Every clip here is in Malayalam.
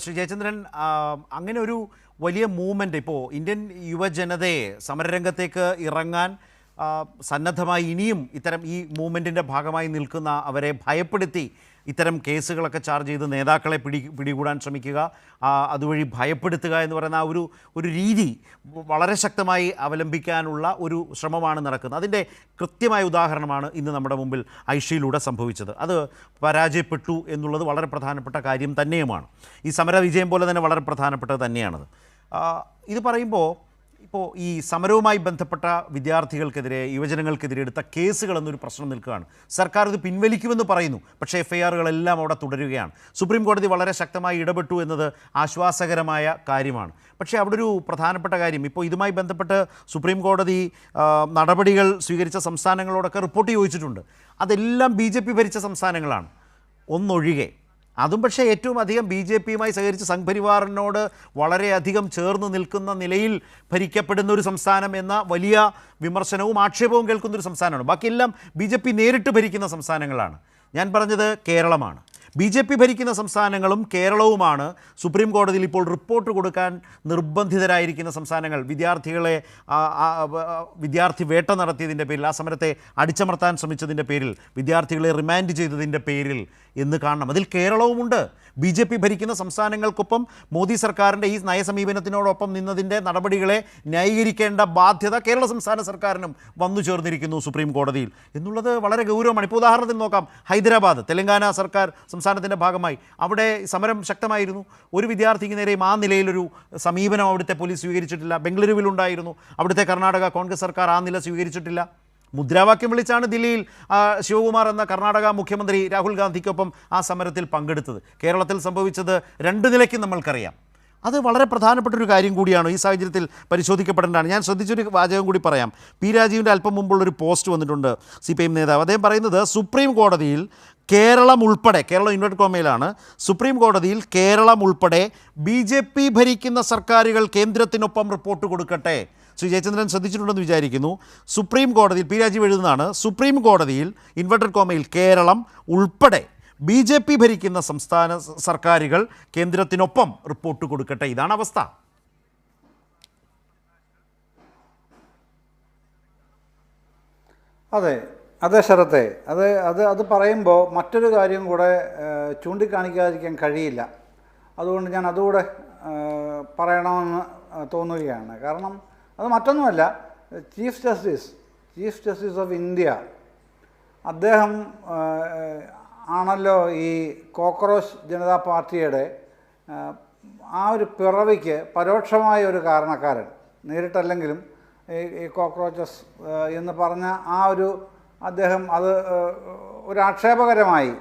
ശ്രീ ജയചന്ദ്രൻ, അങ്ങനെ ഒരു വലിയ മൂവ്മെൻ്റ് ഇപ്പോൾ ഇന്ത്യൻ യുവജനതയെ സമരരംഗത്തേക്ക് ഇറങ്ങാൻ സന്നദ്ധമായി ഇനിയും ഇത്തരം ഈ മൂവ്മെൻറ്റിൻ്റെ ഭാഗമായി നിൽക്കുന്ന അവരെ ഭയപ്പെടുത്തി ഇത്തരം കേസുകളൊക്കെ ചാർജ് ചെയ്ത് നേതാക്കളെ പിടികൂടാൻ ശ്രമിക്കുക, അതുവഴി ഭയപ്പെടുത്തുക എന്ന് പറയുന്ന ഒരു രീതി വളരെ ശക്തമായി അവലംബിക്കാനുള്ള ഒരു ശ്രമമാണ് നടക്കുന്നത്. അതിൻ്റെ കൃത്യമായ ഉദാഹരണമാണ് ഇന്ന് നമ്മുടെ മുമ്പിൽ ഐഷയിലൂടെ സംഭവിച്ചത്. അത് പരാജയപ്പെട്ടു എന്നുള്ളത് വളരെ പ്രധാനപ്പെട്ട കാര്യം തന്നെയുമാണ്. ഈ സമര വിജയം പോലെ തന്നെ വളരെ പ്രധാനപ്പെട്ടത് തന്നെയാണത്. ഇത് പറയുമ്പോൾ ഇപ്പോൾ ഈ സമരവുമായി ബന്ധപ്പെട്ട വിദ്യാർത്ഥികൾക്കെതിരെ, യുവജനങ്ങൾക്കെതിരെ എടുത്ത കേസുകളെന്നൊരു പ്രശ്നം നിൽക്കുകയാണ്. സർക്കാർ ഇത് പിൻവലിക്കുമെന്ന് പറയുന്നു, പക്ഷേ FIRകളെല്ലാം അവിടെ തുടരുകയാണ്. സുപ്രീം കോടതി വളരെ ശക്തമായി ഇടപെട്ടു എന്നത് ആശ്വാസകരമായ കാര്യമാണ്. പക്ഷേ അവിടെ ഒരു പ്രധാനപ്പെട്ട കാര്യം, ഇപ്പോൾ ഇതുമായി ബന്ധപ്പെട്ട് സുപ്രീം കോടതി നടപടികൾ സ്വീകരിച്ച സംസ്ഥാനങ്ങളോടൊക്കെ റിപ്പോർട്ട് ചോദിച്ചിട്ടുണ്ട്. അതെല്ലാം BJP ഭരിച്ച സംസ്ഥാനങ്ങളാണ്, ഒന്നൊഴികെ. അതും പക്ഷേ ഏറ്റവും അധികം BJPയുമായി സഹകരിച്ച് സംഘ്പരിവാറിനോട് വളരെയധികം ചേർന്ന് നിൽക്കുന്ന നിലയിൽ ഭരിക്കപ്പെടുന്ന ഒരു സംസ്ഥാനം എന്ന വലിയ വിമർശനവും ആക്ഷേപവും കേൾക്കുന്നൊരു സംസ്ഥാനമാണ്. ബാക്കിയെല്ലാം BJP നേരിട്ട് ഭരിക്കുന്ന സംസ്ഥാനങ്ങളാണ്. ഞാൻ പറഞ്ഞത് കേരളമാണ്. BJP ഭരിക്കുന്ന സംസ്ഥാനങ്ങളും കേരളവുമാണ് സുപ്രീം കോടതിയിൽ ഇപ്പോൾ റിപ്പോർട്ട് കൊടുക്കാൻ നിർബന്ധിതരായിരിക്കുന്ന സംസ്ഥാനങ്ങൾ. വിദ്യാർത്ഥി വേട്ട നടത്തിയതിൻ്റെ പേരിൽ, ആ സമരത്തെ അടിച്ചമർത്താൻ ശ്രമിച്ചതിൻ്റെ പേരിൽ, വിദ്യാർത്ഥികളെ റിമാൻഡ് ചെയ്തതിൻ്റെ പേരിൽ എന്ന് കാണണം. അതിൽ കേരളവുമുണ്ട്. BJP ഭരിക്കുന്ന സംസ്ഥാനങ്ങൾക്കൊപ്പം മോദി സർക്കാരിൻ്റെ ഈ നയസമീപനത്തിനോടൊപ്പം നിന്നതിൻ്റെ നടപടികളെ ന്യായീകരിക്കേണ്ട ബാധ്യത കേരള സംസ്ഥാന സർക്കാരിനും വന്നു ചേർന്നിരിക്കുന്നു സുപ്രീം കോടതിയിൽ എന്നുള്ളത് വളരെ ഗൗരവമാണ്. ഇപ്പോൾ ഉദാഹരണത്തിന് നോക്കാം, ഹൈദരാബാദ്, തെലങ്കാന സർക്കാർ സംസ്ഥാനത്തിൻ്റെ ഭാഗമായി അവിടെ സമരം ശക്തമായിരുന്നു. ഒരു വിദ്യാർത്ഥിക്ക് നേരെയും ആ നിലയിലൊരു സമീപനം അവിടുത്തെ പോലീസ് സ്വീകരിച്ചിട്ടില്ല. ബംഗളൂരുവിലുണ്ടായിരുന്നു, അവിടുത്തെ കർണാടക കോൺഗ്രസ് സർക്കാർ ആ നില സ്വീകരിച്ചിട്ടില്ല. മുദ്രാവാക്യം വിളിച്ചാണ് ദില്ലിയിൽ ശിവകുമാർ എന്ന കർണാടക മുഖ്യമന്ത്രി രാഹുൽ ഗാന്ധിക്കൊപ്പം ആ സമരത്തിൽ പങ്കെടുത്തത്. കേരളത്തിൽ സംഭവിച്ചത് രണ്ട് നിലയ്ക്കും നമ്മൾക്കറിയാം. അത് വളരെ പ്രധാനപ്പെട്ടൊരു കാര്യം കൂടിയാണ്, ഈ സാഹചര്യത്തിൽ പരിശോധിക്കപ്പെടേണ്ടതാണ്. ഞാൻ ശ്രദ്ധിച്ചൊരു വാചകം കൂടി പറയാം. P. രാജീവിൻ്റെ അല്പം മുമ്പുള്ളൊരു പോസ്റ്റ് വന്നിട്ടുണ്ട്, CPIM നേതാവ്. അദ്ദേഹം പറയുന്നത്, സുപ്രീം കോടതിയിൽ കേരളം ഉൾപ്പെടെ, കേരളം ഇൻവെർട്ടഡ് കോമയിലാണ്, സുപ്രീം കോടതിയിൽ കേരളം ഉൾപ്പെടെ BJP ഭരിക്കുന്ന സർക്കാരുകൾ കേന്ദ്രത്തിനൊപ്പം റിപ്പോർട്ട് കൊടുക്കട്ടെ. ശ്രീ ജയചന്ദ്രൻ ശ്രദ്ധിച്ചിട്ടുണ്ടെന്ന് വിചാരിക്കുന്നു. സുപ്രീം കോടതിയിൽ, P. രാജീവ് എഴുതുന്നതാണ്, സുപ്രീം കോടതിയിൽ ഇൻവെർട്ടഡ് കോമയിൽ കേരളം ഉൾപ്പെടെ BJP ഭരിക്കുന്ന സംസ്ഥാന സർക്കാരുകൾ കേന്ദ്രത്തിനൊപ്പം റിപ്പോർട്ട് കൊടുക്കട്ടെ. ഇതാണ് അവസ്ഥ. അതെ അതെ ശരത്തെ, അത് പറയുമ്പോൾ മറ്റൊരു കാര്യം കൂടെ ചൂണ്ടിക്കാണിക്കാതിരിക്കാൻ കഴിയില്ല. അതുകൊണ്ട് ഞാൻ അതുകൂടെ പറയണമെന്ന് തോന്നുകയാണ്. കാരണം അത് മറ്റൊന്നുമല്ല, ചീഫ് ജസ്റ്റിസ് ഓഫ് ഇന്ത്യ അദ്ദേഹം ആണല്ലോ ഈ കോക്രോച്ച് ജനതാ പാർട്ടിയുടെ ആ ഒരു പിറവിക്ക് പരോക്ഷമായ ഒരു കാരണക്കാരൻ. നേരിട്ടല്ലെങ്കിലും ഈ കോക്രോച്ചസ് എന്ന് പറഞ്ഞ ആ ഒരു അദ്ദേഹം അത് ഒരു ആക്ഷേപകരമായി,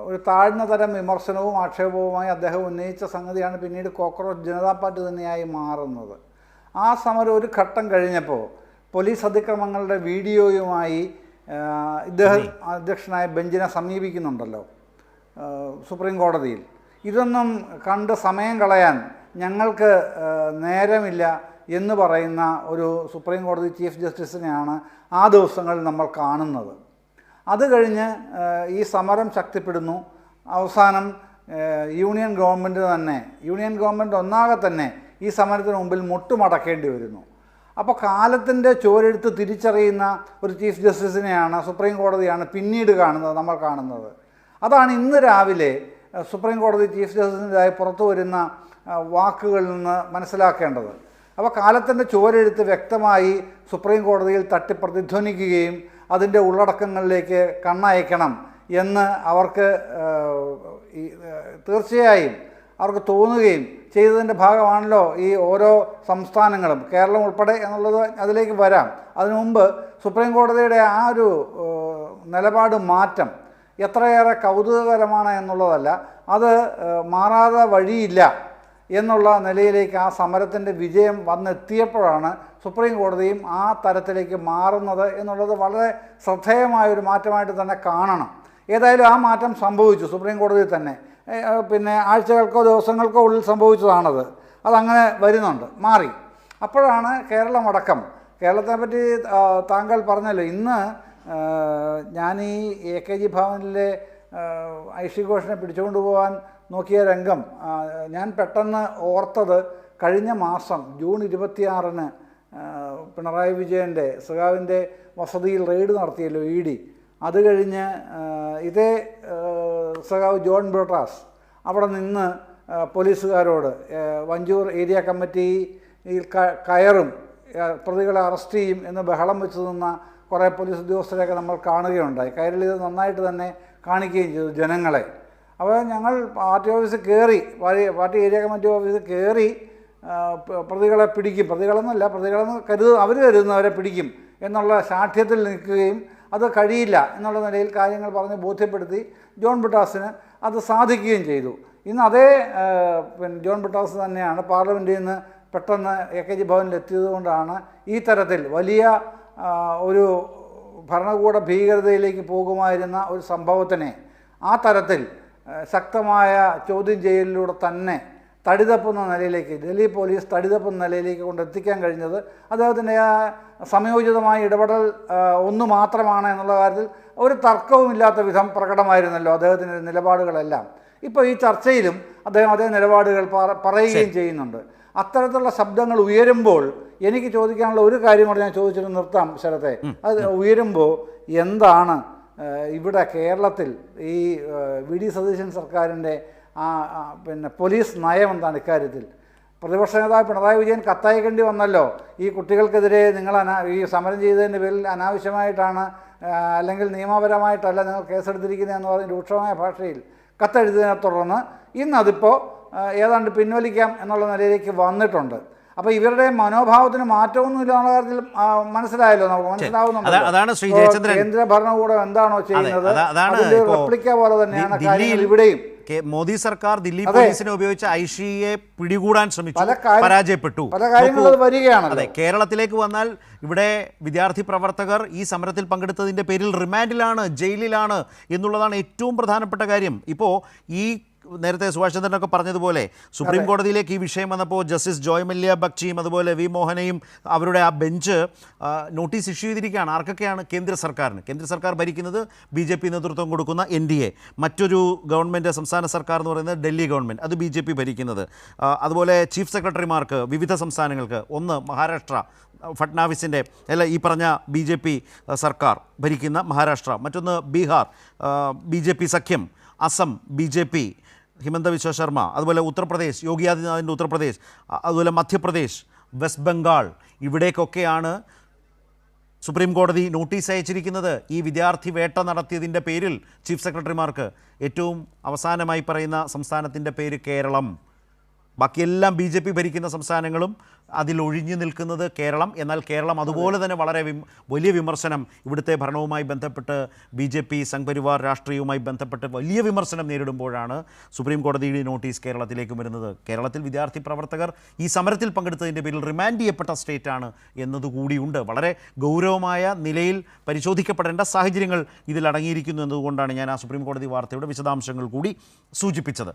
ഒരു താഴ്ന്ന തരം വിമർശനവും ആക്ഷേപവുമായി അദ്ദേഹം ഉന്നയിച്ച സംഗതിയാണ് പിന്നീട് കോക്രോച്ച് ജനതാ പാർട്ടി തന്നെയായി മാറുന്നത്. ആ സമരം ഒരു ഘട്ടം കഴിഞ്ഞപ്പോൾ പോലീസ് അതിക്രമങ്ങളുടെ വീഡിയോയുമായി ഇദ്ദേഹം അധ്യക്ഷനായ ബെഞ്ചിനെ സമീപിക്കുന്നുണ്ടല്ലോ സുപ്രീം കോടതിയിൽ. ഇതൊന്നും കണ്ട് സമയം കളയാൻ ഞങ്ങൾക്ക് നേരമില്ല എന്ന് പറയുന്ന ഒരു സുപ്രീം കോടതി ചീഫ് ജസ്റ്റിസിനെയാണ് ആ ദിവസങ്ങളിൽ നമ്മൾ കാണുന്നത്. അത് കഴിഞ്ഞ് ഈ സമരം ശക്തിപ്പെടുന്നു. അവസാനം യൂണിയൻ ഗവൺമെൻറ് ഒന്നാകെ തന്നെ ഈ സമരത്തിന് മുമ്പിൽ മുട്ടുമടക്കേണ്ടി വരുന്നു. അപ്പോൾ കാലത്തിൻ്റെ ചോരെടുത്ത് തിരിച്ചറിയുന്ന ഒരു ചീഫ് ജസ്റ്റിസിനെയാണ്, സുപ്രീം കോടതിയാണ് പിന്നീട് നമ്മൾ കാണുന്നത്. അതാണ് ഇന്ന് രാവിലെ സുപ്രീം കോടതി ചീഫ് ജസ്റ്റിസിൻ്റെതായി പുറത്തു വരുന്ന വാക്കുകളിൽ നിന്ന് മനസ്സിലാക്കേണ്ടത്. അപ്പോൾ കാലത്തിൻ്റെ ചോരെടുത്ത് വ്യക്തമായി സുപ്രീം കോടതിയിൽ തട്ടിപ്രതിധ്വനിക്കുകയും അതിൻ്റെ ഉള്ളടക്കങ്ങളിലേക്ക് കണ്ണയക്കണം എന്ന് അവർക്ക് തീർച്ചയായും അവർക്ക് തോന്നുകയും ചെയ്തതിൻ്റെ ഭാഗമാണല്ലോ ഈ ഓരോ സംസ്ഥാനങ്ങളും, കേരളം ഉൾപ്പെടെ എന്നുള്ളത് അതിലേക്ക് വരാം. അതിനു മുമ്പ് സുപ്രീം കോടതിയുടെ ആ ഒരു നിലപാട് മാറ്റം എത്രയേറെ കൗതുകകരമാണ് എന്നുള്ളതല്ല, അത് മാറാതെ വഴിയില്ല എന്നുള്ള നിലയിലേക്ക് ആ സമരത്തിൻ്റെ വിജയം വന്നെത്തിയപ്പോഴാണ് സുപ്രീം കോടതിയും ആ തരത്തിലേക്ക് മാറുന്നത് എന്നുള്ളത് വളരെ ശ്രദ്ധേയമായൊരു മാറ്റമായിട്ട് തന്നെ കാണണം. ഏതായാലും ആ മാറ്റം സംഭവിച്ചു സുപ്രീം കോടതിയിൽ തന്നെ. പിന്നെ ആഴ്ചകൾക്കോ ദിവസങ്ങൾക്കോ ഉള്ളിൽ സംഭവിച്ചതാണത്. അതങ്ങനെ വരുന്നുണ്ട്, മാറി. അപ്പോഴാണ് കേരളമടക്കം, കേരളത്തെ പറ്റി താങ്കൾ പറഞ്ഞല്ലോ, ഇന്ന് ഞാൻ ഈ AKG ഭവനിലെ ഐഷി ഘോഷിനെ പിടിച്ചുകൊണ്ടുപോകാൻ നോക്കിയ രംഗം ഞാൻ പെട്ടെന്ന് ഓർത്തത് കഴിഞ്ഞ മാസം ജൂൺ 26-ന് പിണറായി വിജയൻ്റെ സഖാവിൻ്റെ വസതിയിൽ റെയ്ഡ് നടത്തിയല്ലോ ED. അത് കഴിഞ്ഞ് ഇതേ സഖാവ് ജോൺ ബ്രിട്ടാസ് അവിടെ നിന്ന് പോലീസുകാരോട് വഞ്ചൂർ ഏരിയ കമ്മിറ്റിയിൽ കയറും, പ്രതികളെ അറസ്റ്റ് ചെയ്യും എന്ന് ബഹളം വെച്ച് നിന്ന കുറേ പോലീസ് ഉദ്യോഗസ്ഥരെയൊക്കെ നമ്മൾ കാണുകയുണ്ടായി. കയറിൽ ഇത് നന്നായിട്ട് തന്നെ കാണിക്കുകയും ചെയ്തു ജനങ്ങളെ. അപ്പോൾ ഞങ്ങൾ പാർട്ടി ഓഫീസിൽ കയറി, പാർട്ടി ഏരിയ കമ്മിറ്റി ഓഫീസിൽ കയറി പ്രതികളെ പിടിക്കും, പ്രതികളെന്നല്ല, പ്രതികളെന്ന് അവർ കരുതുന്നവരെ പിടിക്കും എന്നുള്ള ശാഠ്യത്തിൽ നിൽക്കുകയും അത് കഴിയില്ല എന്നുള്ള നിലയിൽ കാര്യങ്ങൾ പറഞ്ഞ് ബോധ്യപ്പെടുത്തി ജോൺ ബ്രിട്ടാസിന് അത് സാധിക്കുകയും ചെയ്തു. ഇന്ന് അതേ ജോൺ ബ്രിട്ടാസ് തന്നെയാണ് പാർലമെൻറ്റിൽ നിന്ന് പെട്ടെന്ന് AKG ഭവനിൽ എത്തിയതുകൊണ്ടാണ് ഈ തരത്തിൽ വലിയ ഒരു ഭരണകൂട ഭീകരതയിലേക്ക് പോകുമായിരുന്ന ഒരു സംഭവത്തിനെ ആ തരത്തിൽ ശക്തമായ ചോദ്യം ചെയ്യലിലൂടെ തന്നെ തടിതപ്പുന്ന നിലയിലേക്ക്, ഡൽഹി പോലീസ് തടിതപ്പുന്ന നിലയിലേക്ക് കൊണ്ടെത്തിക്കാൻ കഴിഞ്ഞത് അദ്ദേഹത്തിൻ്റെ ആ സമയോചിതമായ ഇടപെടൽ ഒന്ന് മാത്രമാണ് എന്നുള്ള കാര്യത്തിൽ ഒരു തർക്കവുമില്ലാത്ത വിധം പ്രകടമായിരുന്നല്ലോ അദ്ദേഹത്തിൻ്റെ നിലപാടുകളെല്ലാം. ഇപ്പോൾ ഈ ചർച്ചയിലും അദ്ദേഹം അതേ നിലപാടുകൾ പറയുകയും ചെയ്യുന്നുണ്ട്. അത്തരത്തിലുള്ള ശബ്ദങ്ങൾ ഉയരുമ്പോൾ എനിക്ക് ചോദിക്കാനുള്ള ഒരു കാര്യം കൂടെ ഞാൻ ചോദിച്ചിട്ട് നിർത്താം ശരത്തെ. അത് ഉയരുമ്പോൾ എന്താണ് ഇവിടെ കേരളത്തിൽ ഈ VD സതീശൻ സർക്കാരിൻ്റെ പോലീസ് നയം എന്താണ് ഇക്കാര്യത്തിൽ? പ്രതിപക്ഷ നേതാവ് പിണറായി വിജയൻ കത്തയക്കേണ്ടി വന്നല്ലോ, ഈ കുട്ടികൾക്കെതിരെ നിങ്ങൾ ഈ സമരം ചെയ്തതിൻ്റെ പേരിൽ അനാവശ്യമായിട്ടാണ് അല്ലെങ്കിൽ നിയമപരമായിട്ടല്ല നിങ്ങൾ കേസെടുത്തിരിക്കുന്നതെന്ന് പറഞ്ഞ് രൂക്ഷമായ ഭാഷയിൽ കത്തെഴുതിയതിനെ തുടർന്ന് ഇന്നതിപ്പോൾ ഏതാണ്ട് പിൻവലിക്കാം എന്നുള്ള നിലയിലേക്ക് വന്നിട്ടുണ്ട്. അപ്പോൾ ഇവരുടെ മനോഭാവത്തിന് മാറ്റമൊന്നുമില്ല എന്നുള്ള കാര്യത്തിൽ മനസ്സിലായല്ലോ, നമുക്ക് മനസ്സിലാവുന്നുണ്ട്. കേന്ദ്ര ഭരണകൂടം എന്താണോ ചെയ്യുന്നത് അതിൻ്റെ റെപ്ലിക്ക പോലെ തന്നെയാണ് കാര്യങ്ങൾ ഇവിടെയും. മോദി സർക്കാർ ദില്ലി പോലീസിനെ ഉപയോഗിച്ച് ഐഷിയെ പിടികൂടാൻ ശ്രമിച്ചു, പരാജയപ്പെട്ടു. പല കാര്യങ്ങളും വരികയാണ്. അതെ, കേരളത്തിലേക്ക് വന്നാൽ ഇവിടെ വിദ്യാർത്ഥി പ്രവർത്തകർ ഈ സമരത്തിൽ പങ്കെടുത്തതിൻ്റെ പേരിൽ റിമാൻഡിലാണ്, ജയിലിലാണ് എന്നുള്ളതാണ് ഏറ്റവും പ്രധാനപ്പെട്ട കാര്യം. ഇപ്പോൾ ഈ നേരത്തെ സുഭാഷ് ചന്ദ്രനൊക്കെ പറഞ്ഞതുപോലെ സുപ്രീം കോടതിയിലേക്ക് ഈ വിഷയം വന്നപ്പോൾ ജസ്റ്റിസ് ജോയ് മല്യ ബഗ്ചിയും അതുപോലെ V മോഹനയും അവരുടെ ആ ബെഞ്ച് നോട്ടീസ് ഇഷ്യൂ ചെയ്തിരിക്കുകയാണ്. ആർക്കൊക്കെയാണ്? കേന്ദ്ര സർക്കാരിന്. കേന്ദ്ര സർക്കാർ ഭരിക്കുന്നത് BJP നേതൃത്വം കൊടുക്കുന്ന NDA, മറ്റൊരു ഗവൺമെൻറ് സംസ്ഥാന സർക്കാർ എന്ന് പറയുന്നത് ഡൽഹി ഗവൺമെൻറ്, അത് BJP ഭരിക്കുന്നത്. അതുപോലെ ചീഫ് സെക്രട്ടറിമാർക്ക് വിവിധ സംസ്ഥാനങ്ങൾക്ക്, ഒന്ന് മഹാരാഷ്ട്ര ഫട്നാവിസിൻ്റെ അല്ല ഈ പറഞ്ഞ BJP സർക്കാർ ഭരിക്കുന്ന മഹാരാഷ്ട്ര, മറ്റൊന്ന് ബീഹാർ BJP സഖ്യം, അസം BJP ഹിമന്ത വിശ്വ ശർമ്മ, അതുപോലെ ഉത്തർപ്രദേശ് യോഗി ആദിത്യനാഥിൻ്റെ ഉത്തർപ്രദേശ്, അതുപോലെ മധ്യപ്രദേശ്, വെസ്റ്റ് ബംഗാൾ, ഇവിടേക്കൊക്കെയാണ് സുപ്രീം കോടതി നോട്ടീസ് അയച്ചിരിക്കുന്നത് ഈ വിദ്യാർത്ഥി വേട്ട നടത്തിയതിൻ്റെ പേരിൽ ചീഫ് സെക്രട്ടറിമാർക്ക്. ഏറ്റവും അവസാനമായി പറയുന്ന സംസ്ഥാനത്തിൻ്റെ പേര് കേരളം. ബാക്കിയെല്ലാം BJP ഭരിക്കുന്ന സംസ്ഥാനങ്ങളും അതിലൊഴിഞ്ഞു നിൽക്കുന്നത് കേരളം. എന്നാൽ കേരളം അതുപോലെ തന്നെ വളരെ വലിയ വിമർശനം ഇവിടുത്തെ ഭരണവുമായി ബന്ധപ്പെട്ട് BJP സംഘപരിവാർ രാഷ്ട്രീയവുമായി ബന്ധപ്പെട്ട് വലിയ വിമർശനം നേരിടുമ്പോഴാണ് സുപ്രീം കോടതിയുടെ നോട്ടീസ് കേരളത്തിലേക്ക് വരുന്നത്. കേരളത്തിൽ വിദ്യാർത്ഥി പ്രവർത്തകർ ഈ സമരത്തിൽ പങ്കെടുത്തതിൻ്റെ പേരിൽ റിമാൻഡ് ചെയ്യപ്പെട്ട സ്റ്റേറ്റാണ് എന്നതുകൂടിയുണ്ട്. വളരെ ഗൗരവമായ നിലയിൽ പരിശോധിക്കപ്പെടേണ്ട സാഹചര്യങ്ങൾ ഇതിൽ അടങ്ങിയിരിക്കുന്നു എന്നതുകൊണ്ടാണ് ഞാൻ ആ സുപ്രീം കോടതി വാർത്തയുടെ വിശദാംശങ്ങൾ കൂടി സൂചിപ്പിച്ചത്.